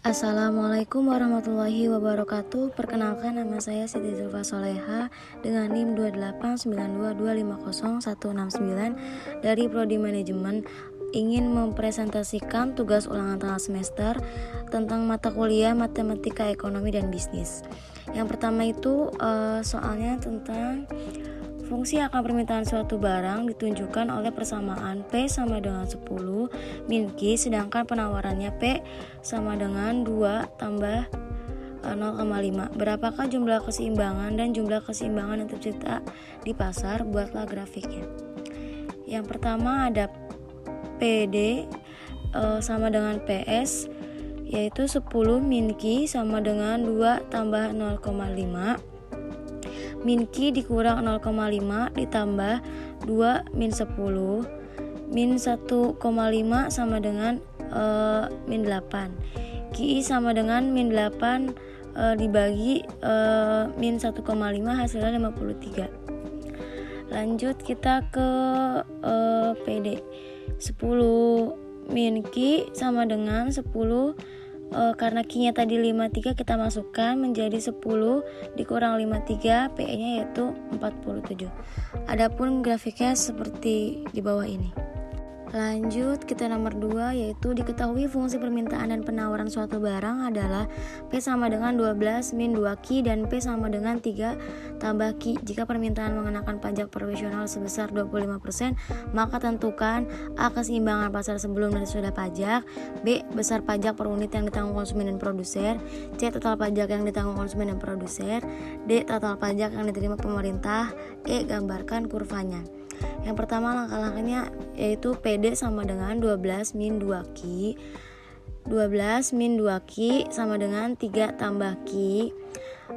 Assalamualaikum warahmatullahi wabarakatuh. Perkenalkan, nama saya Siti Zulfa Soleha dengan NIM 28922501169 dari Prodi Manajemen. Ingin mempresentasikan tugas ulangan tengah semester tentang mata kuliah Matematika Ekonomi dan Bisnis. Yang pertama itu soalnya tentang fungsi akan permintaan suatu barang ditunjukkan oleh persamaan P sama dengan 10 min Q, sedangkan penawarannya P sama dengan 2 tambah 0,5. Berapakah jumlah keseimbangan dan jumlah keseimbangan yang tercipta di pasar? Buatlah grafiknya. Yang pertama ada PD sama dengan PS, yaitu 10 min Q sama dengan 2 tambah 0,5. Min Q dikurang 0,5 ditambah 2 min 10. Min 1,5 sama dengan min 8. Qi sama dengan min 8 dibagi min 1,5 hasilnya 53. Lanjut kita ke PD. 10 min Q sama dengan 10, karena Q-nya tadi 53 kita masukkan menjadi 10 dikurang 53, PE-nya yaitu 47. Adapun grafiknya seperti di bawah ini. Lanjut kita nomor 2, yaitu diketahui fungsi permintaan dan penawaran suatu barang adalah P sama dengan 12 min 2Q dan P sama dengan 3 tambah Q. Jika permintaan mengenakan pajak profesional sebesar 25%, maka tentukan A. Keseimbangan pasar sebelum dan sesudah pajak, B. Besar pajak per unit yang ditanggung konsumen dan produser, C. Total pajak yang ditanggung konsumen dan produser, D. Total pajak yang diterima pemerintah, E. Gambarkan kurvanya. Yang pertama langkah-langkahnya yaitu PD sama dengan 12 min 2Q. 12 min 2Q sama dengan 3 tambah Q.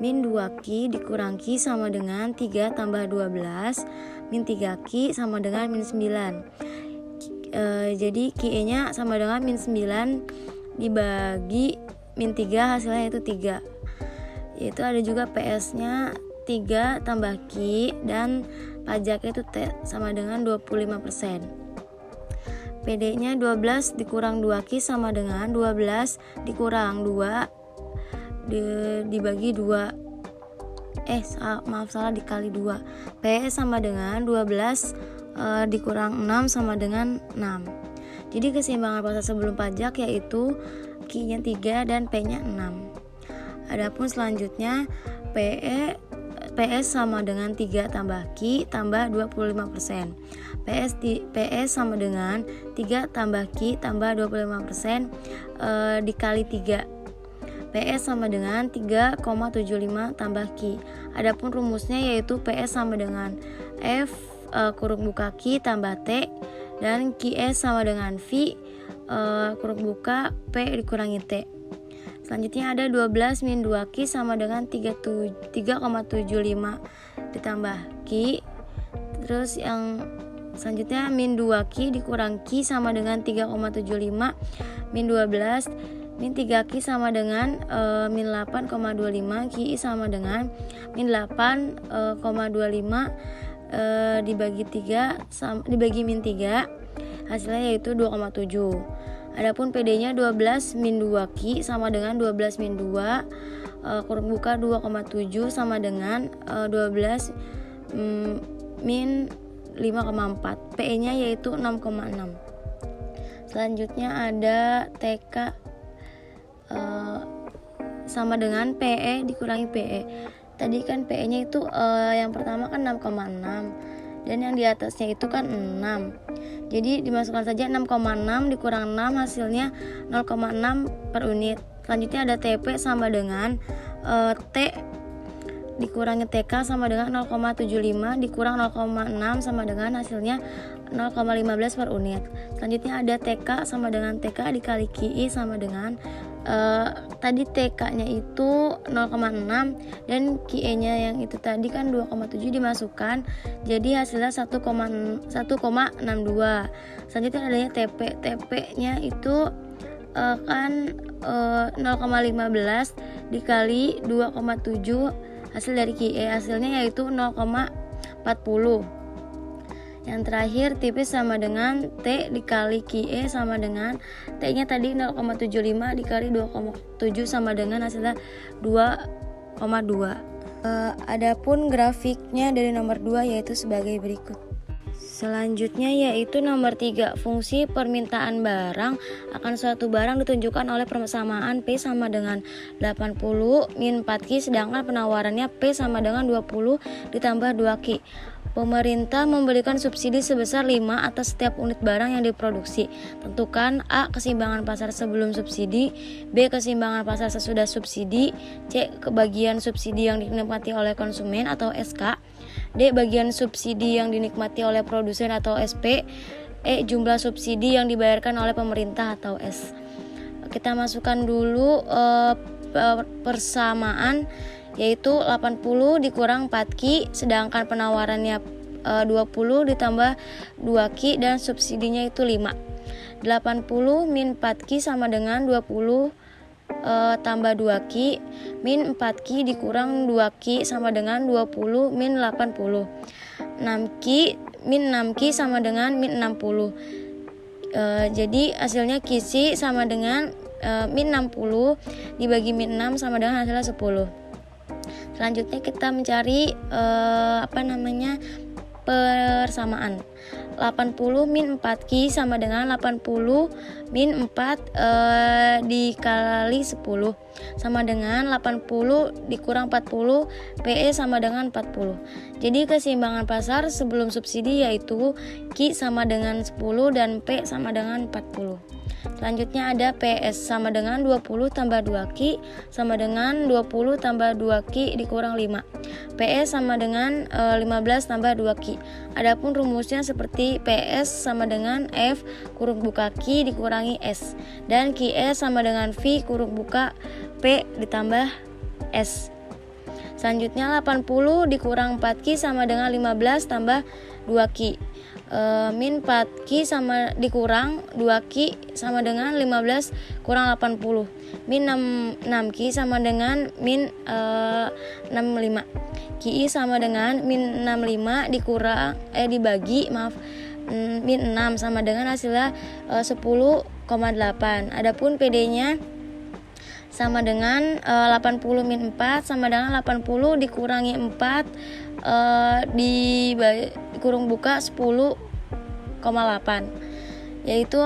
Min 2Q dikurang Q sama dengan 3 tambah 12. Min 3Q sama dengan min 9. Jadi Q-nya sama dengan min 9 dibagi min 3 hasilnya yaitu 3. Yaitu ada juga PS-nya 3 tambah Q dan pajaknya itu T sama dengan 25%. PD-nya 12 dikurang 2Q sama dengan 12 dikurang 2 dibagi 2. Salah dikali 2. PS sama dengan 12 dikurang 6 sama dengan 6. Jadi keseimbangan pasar sebelum pajak yaitu Q-nya 3 dan P-nya 6. Adapun selanjutnya PS sama dengan 3 tambah Q tambah 25%. PS sama dengan 3 tambah Q tambah 25% dikali 3. PS sama dengan 3,75 tambah Q. Adapun rumusnya yaitu PS sama dengan F kurung buka Q tambah T dan QS sama dengan V kurung buka P dikurangi T. Selanjutnya ada 12 min 2Q sama dengan 3,75 ditambah Q. Terus yang selanjutnya min 2Q dikurang Q sama dengan 3,75 min 12. Min 3Q sama dengan min 8,25. Q sama dengan min 8,25 dibagi 3 dibagi min 3 hasilnya yaitu 2,7. Adapun PD-nya 12 min 2Q sama dengan 12 min 2 kurung buka 2,7 sama dengan 12 min 5,4. PE-nya yaitu 6,6. Selanjutnya ada TK sama dengan PE dikurangi PE. Tadi kan PE-nya itu yang pertama kan 6,6 dan yang di atasnya itu kan 6. Jadi dimasukkan saja 6,6 dikurang 6 hasilnya 0,6 per unit. Selanjutnya ada TP sama dengan T dikurangi TK sama dengan 0,75 dikurang 0,6 sama dengan hasilnya 0,15 per unit. Selanjutnya ada TK sama dengan TK dikali QI sama dengan tadi TK-nya itu 0,6 dan QE-nya yang itu tadi kan 2,7 dimasukkan jadi hasilnya 1,62. Selanjutnya adanya TP. TP-nya itu kan 0,15 dikali 2,7 hasil dari QE hasilnya yaitu 0,40. Yang terakhir tipis sama dengan T dikali QE sama dengan T nya tadi 0,75 dikali 2,7 sama dengan hasilnya 2,2. Adapun grafiknya dari nomor 2 yaitu sebagai berikut. Selanjutnya yaitu nomor 3, fungsi permintaan barang akan suatu barang ditunjukkan oleh persamaan P sama dengan 80 min 4Q, sedangkan penawarannya P sama dengan 20 ditambah 2Q. Pemerintah memberikan subsidi sebesar 5 atas setiap unit barang yang diproduksi. Tentukan A. Keseimbangan pasar sebelum subsidi, B. Keseimbangan pasar sesudah subsidi, C. Kebagian subsidi yang dinikmati oleh konsumen atau SK, D. Bagian subsidi yang dinikmati oleh produsen atau SP, E. Jumlah subsidi yang dibayarkan oleh pemerintah atau S. Kita masukkan dulu persamaan, yaitu 80 dikurang 4Q, sedangkan penawarannya 20 ditambah 2Q dan subsidinya itu 5. 80 min 4Q sama dengan 20 tambah 2Q min 4Q dikurang 2Q sama dengan 20 min 80. 6Q min 6Q sama dengan min 60. Jadi hasilnya QC sama dengan min 60 dibagi min 6 sama dengan hasilnya 10. Selanjutnya kita mencari persamaan. 80 min 4Q sama dengan 80 min 4 dikali 10 sama dengan 80 dikurang 40, PE sama dengan 40. Jadi keseimbangan pasar sebelum subsidi yaitu Q sama dengan 10 dan P sama dengan 40. Selanjutnya ada PS sama dengan 20 tambah 2Q sama dengan 20 tambah 2Q dikurang 5. PS sama dengan 15 tambah 2Q. Adapun rumusnya seperti PS sama dengan F kurung buka Q dikurangi S, dan QS sama dengan V kurung buka P ditambah S. Selanjutnya 80 dikurang 4Q sama dengan 15 tambah 2Q. Min 4Q sama dikurang 2Q sama dengan 15 kurang 80. Min 6Q sama dengan min 65. QI sama dengan min 65 dikurang dibagi min 6 sama dengan hasilnya 10,8. Adapun PD-nya sama dengan 80 min 4 sama dengan 80 dikurangi 4 dikurung buka 10,8, yaitu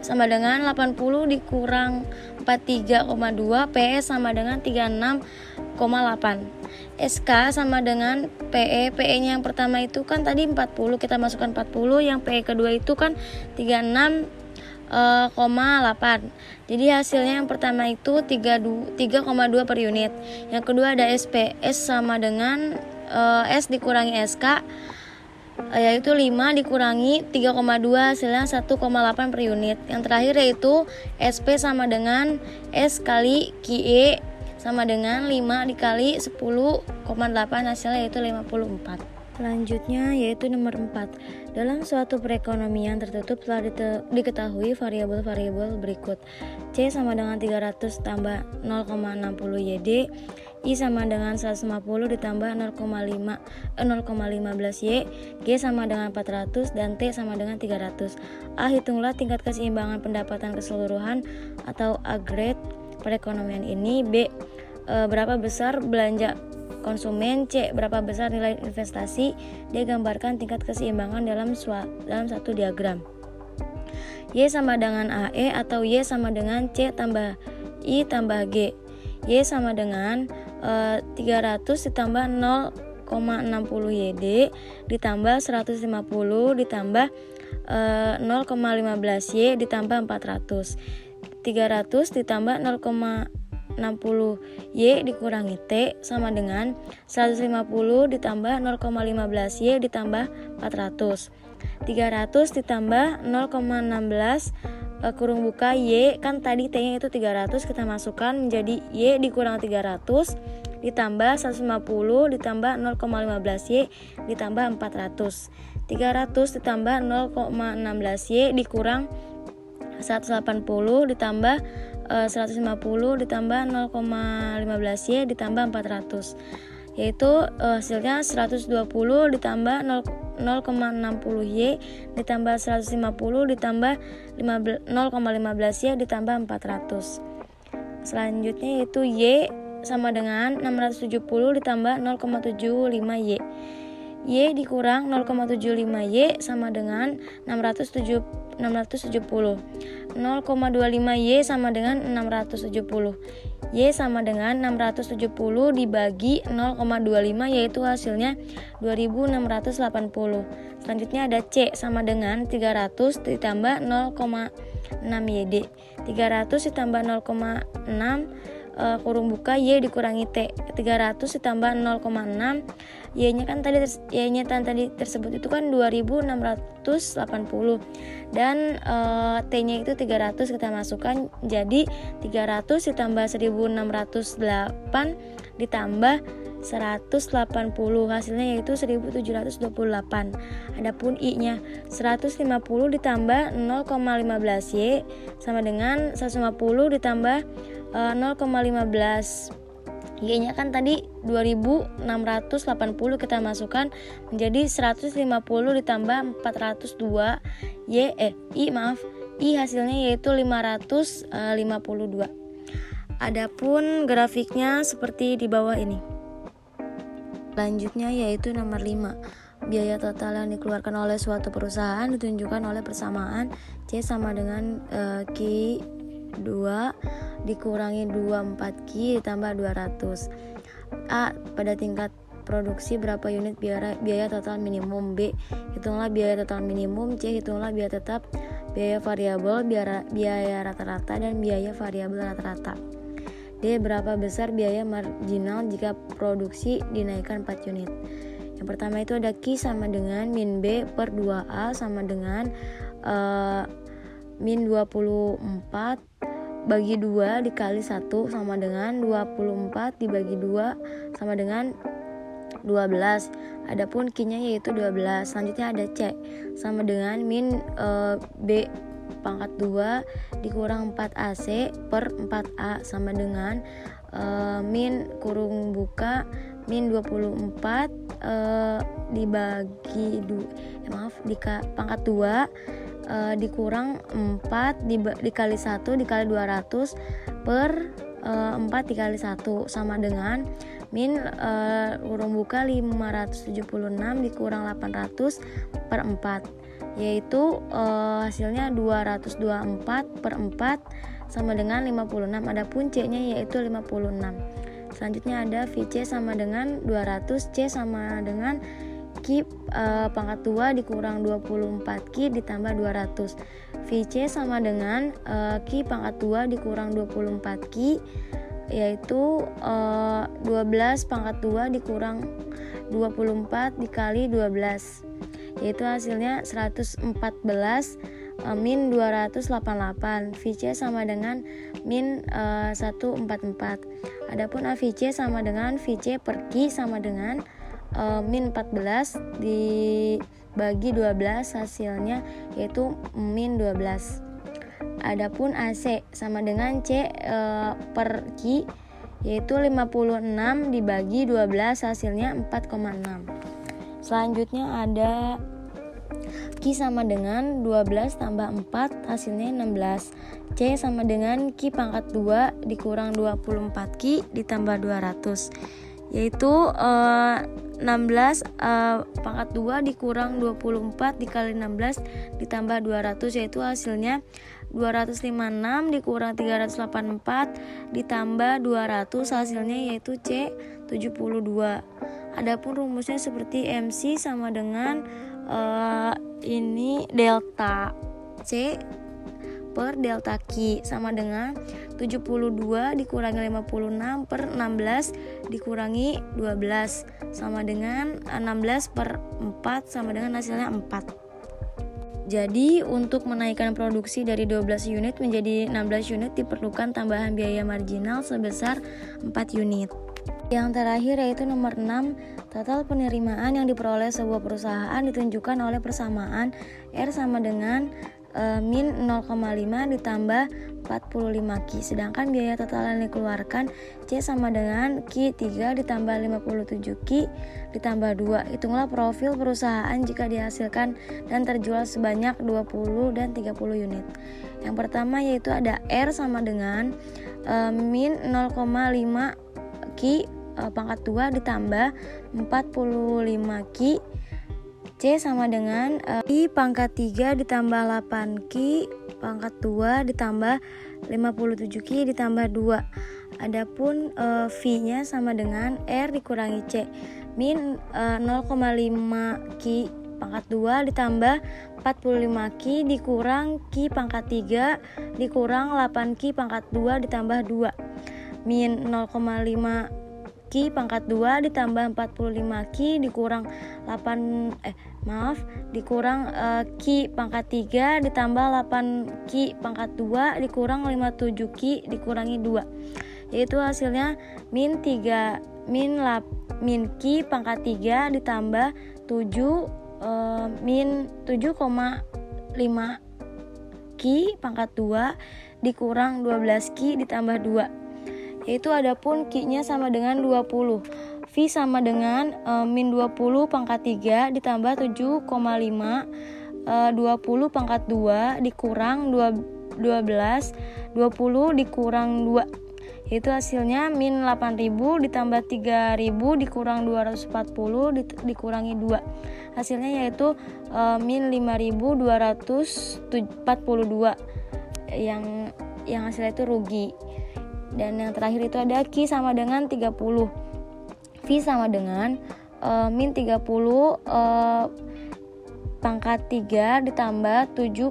sama dengan 80 dikurang 43,2, PS sama dengan 36,8. SK sama dengan PE nya yang pertama itu kan tadi 40, kita masukkan 40, yang PE kedua itu kan 36,8. Jadi hasilnya yang pertama itu 3,2 per unit. Yang kedua ada SP, S sama dengan S dikurangi SK, yaitu 5 dikurangi 3,2 hasilnya 1,8 per unit. Yang terakhir yaitu SP sama dengan S kali QE sama dengan 5 dikali 10,8 hasilnya yaitu 54. Selanjutnya yaitu nomor 4. Dalam suatu perekonomian tertutup telah diketahui variabel-variabel berikut. C sama dengan 300 tambah 0,60 YD, I sama dengan 150 ditambah 0,15 Y, G sama dengan 400 dan T sama dengan 300. A. Hitunglah tingkat keseimbangan pendapatan keseluruhan atau agregat perekonomian ini. B. Berapa besar belanja konsumen. C. Berapa besar nilai investasi. D. Gambarkan tingkat keseimbangan dalam satu diagram. Y sama dengan AE atau Y sama dengan C tambah I tambah G. Y sama dengan 300 ditambah 0,60 YD ditambah 150 ditambah 0,15 Y ditambah 400. 300 ditambah 0,60 Y dikurangi T sama dengan 150 ditambah 0,15 Y ditambah 400. 300 ditambah 0,16 kurung buka Y, kan tadi T-nya itu 300, kita masukkan menjadi Y dikurang 300 ditambah 150 ditambah 0,15 Y ditambah 400. 300 ditambah 0,16 Y dikurang 180 ditambah 150 ditambah 0,15 Y ditambah 400, yaitu hasilnya 120 ditambah 0,60Y ditambah 150 ditambah 0,15Y ditambah 400. Selanjutnya yaitu Y sama dengan 670 ditambah 0,75Y. Y dikurang 0,75Y sama dengan 670. 0,25Y sama dengan 670. Y sama dengan 670 dibagi 0,25 yaitu hasilnya 2680. Selanjutnya ada C sama dengan 300 ditambah 0,6YD. 300 ditambah 0,6 kurung buka Y dikurangi T. 300 ditambah 0,6 Y-nya kan tadi tersebut itu kan 2680 dan T-nya itu 300 kita masukkan jadi 300 ditambah 1608 ditambah 180 hasilnya yaitu 1728. Adapun I-nya 150 ditambah 0,15Y sama dengan 150 ditambah 0,15. Y-nya kan tadi 2680 kita masukkan menjadi 150 ditambah 402 I hasilnya yaitu 552. Adapun grafiknya seperti di bawah ini. Selanjutnya yaitu nomor 5. Biaya total yang dikeluarkan oleh suatu perusahaan ditunjukkan oleh persamaan C sama dengan Q 2 dikurangi 24Q ditambah 200. A. Pada tingkat produksi berapa unit biaya total minimum. B. Hitunglah biaya total minimum. C. Hitunglah biaya tetap, biaya variabel, biaya rata-rata, dan biaya variabel rata-rata. D. Berapa besar biaya marginal jika produksi dinaikkan 4 unit. Yang pertama itu ada Q sama dengan min B per 2A sama dengan min 24 bagi 2 dikali 1 sama dengan 24 dibagi 2 sama dengan 12. Adapun Q-nya yaitu 12. Selanjutnya ada C sama dengan min B pangkat 2 dikurang 4AC per 4A sama dengan min kurung buka min 24 dibagi pangkat 2 dikurang 4 dikali 1 dikali 200 per 4 dikali 1 sama dengan min kurung buka 576 dikurang 800 per 4 yaitu hasilnya 224 per 4 sama dengan 56. Adapun C-nya yaitu 56. Selanjutnya ada VC sama dengan 200, C sama dengan Q pangkat 2 dikurang 24Q ditambah 200. VC sama dengan Q pangkat 2 dikurang 24Q yaitu 12 pangkat 2 dikurang 24 dikali 12 yaitu hasilnya 114 min 288. VC sama dengan min 144. Adapun AVC sama dengan VC per Q sama dengan min 14 dibagi 12 hasilnya yaitu min 12. Adapun AC sama dengan C per Q yaitu 56 dibagi 12 hasilnya 4,6. Selanjutnya ada Q sama dengan 12 tambah 4 hasilnya 16. C sama dengan Q pangkat 2 dikurang 24Q ditambah 200 yaitu 16 pangkat 2 dikurang 24 dikali 16 ditambah 200 yaitu hasilnya 256 dikurang 384 ditambah 200 hasilnya yaitu C 72. Adapun rumusnya seperti MC sama dengan ini delta C per delta Q sama dengan 72 dikurangi 56 per 16 dikurangi 12 sama dengan 16 per 4 sama dengan hasilnya 4. Jadi untuk menaikkan produksi dari 12 unit menjadi 16 unit diperlukan tambahan biaya marginal sebesar 4 unit. Yang terakhir yaitu nomor 6, total penerimaan yang diperoleh sebuah perusahaan ditunjukkan oleh persamaan R sama dengan min 0,5 ditambah 45 Ki. Sedangkan biaya total yang dikeluarkan C sama dengan Ki 3 ditambah 57 Ki ditambah 2. Hitunglah profil perusahaan jika dihasilkan dan terjual sebanyak 20 dan 30 unit. Yang pertama yaitu ada R sama dengan min 0,5 Ki pangkat 2 ditambah 45 Ki. C sama dengan Ki pangkat 3 ditambah 8 Ki pangkat 2 ditambah 57 Ki ditambah 2. Adapun V-nya sama dengan R dikurangi C. Min 0,5 Ki pangkat 2 ditambah 45 Ki dikurang Ki pangkat 3 dikurang 8 Ki pangkat 2 ditambah 2. Min 0,5 Ki pangkat 2 ditambah 45 Ki dikurang dikurang Ki pangkat 3 ditambah 8 Ki pangkat 2 dikurang 57 Ki dikurangi 2. Yaitu hasilnya min Ki pangkat 3 ditambah 7 min 7,5 Ki pangkat 2 dikurang 12 Ki ditambah 2. Yaitu adapun Ki-nya sama dengan 20. V sama dengan min 20 pangkat 3 ditambah 7,5 20 pangkat 2 dikurang 12 20 dikurang 2. Yaitu hasilnya min 8.000 ditambah 3.000 dikurang 240 dikurangi 2. Hasilnya yaitu min 5.242 yang hasilnya itu rugi. Dan yang terakhir itu ada Ki sama dengan 30. V sama dengan min 30 pangkat 3 ditambah 7,5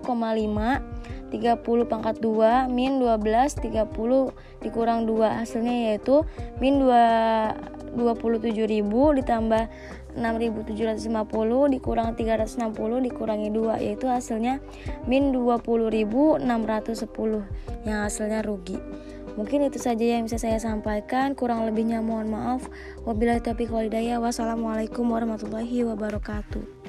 30 pangkat 2 min 12 30 dikurang 2. Hasilnya yaitu min 27.000 ditambah 6.750 dikurang 360 dikurangi 2, yaitu hasilnya min 20.610 yang hasilnya rugi. Mungkin itu saja yang bisa saya sampaikan, kurang lebihnya mohon maaf. Wabillahi taufiq wal hidayah. Wassalamualaikum warahmatullahi wabarakatuh.